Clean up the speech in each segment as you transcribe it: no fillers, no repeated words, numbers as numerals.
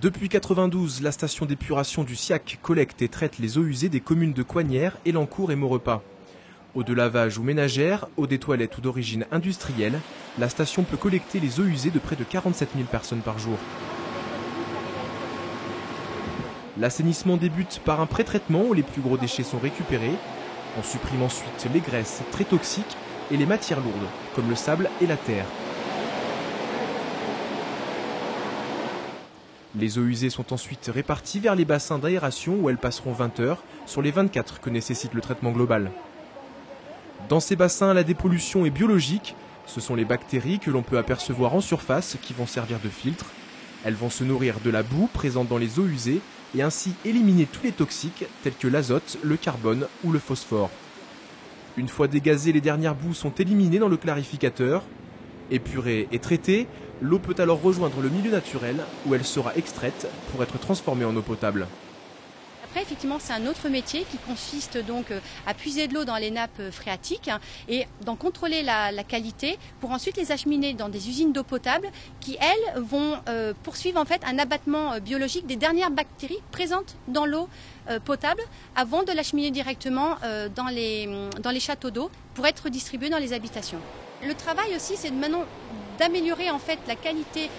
Depuis 1992, la station d'épuration du Siac collecte et traite les eaux usées des communes de Coignères, Elancourt et Maurepas. Eau de lavage ou ménagère, eau des toilettes ou d'origine industrielle, la station peut collecter les eaux usées de près de 47 000 personnes par jour. L'assainissement débute par un pré-traitement où les plus gros déchets sont récupérés. On supprime ensuite les graisses très toxiques et les matières lourdes, comme le sable et la terre. Les eaux usées sont ensuite réparties vers les bassins d'aération où elles passeront 20 heures sur les 24 que nécessite le traitement global. Dans ces bassins, la dépollution est biologique. Ce sont les bactéries que l'on peut apercevoir en surface qui vont servir de filtre. Elles vont se nourrir de la boue présente dans les eaux usées et ainsi éliminer tous les toxiques tels que l'azote, le carbone ou le phosphore. Une fois dégazées, les dernières boues sont éliminées dans le clarificateur. Épurée et traitée, l'eau peut alors rejoindre le milieu naturel où elle sera extraite pour être transformée en eau potable. Après, effectivement, c'est un autre métier qui consiste donc à puiser de l'eau dans les nappes phréatiques et d'en contrôler la qualité pour ensuite les acheminer dans des usines d'eau potable qui, elles, vont poursuivre en fait un abattement biologique des dernières bactéries présentes dans l'eau potable avant de l'acheminer directement dans les châteaux d'eau pour être distribué dans les habitations. Le travail aussi, c'est maintenant d'améliorer en fait la qualité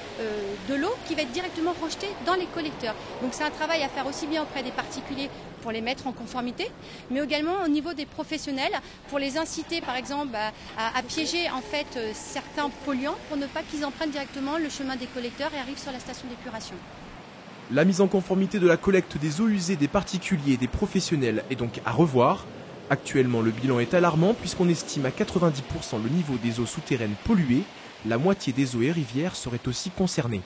de l'eau qui va être directement rejetée dans les collecteurs. Donc c'est un travail à faire aussi bien auprès des particuliers pour les mettre en conformité, mais également au niveau des professionnels pour les inciter par exemple à piéger en fait certains polluants pour ne pas qu'ils empruntent directement le chemin des collecteurs et arrivent sur la station d'épuration. La mise en conformité de la collecte des eaux usées des particuliers et des professionnels est donc à revoir. Actuellement, le bilan est alarmant puisqu'on estime à 90% le niveau des eaux souterraines polluées. La moitié des eaux et rivières seraient aussi concernées.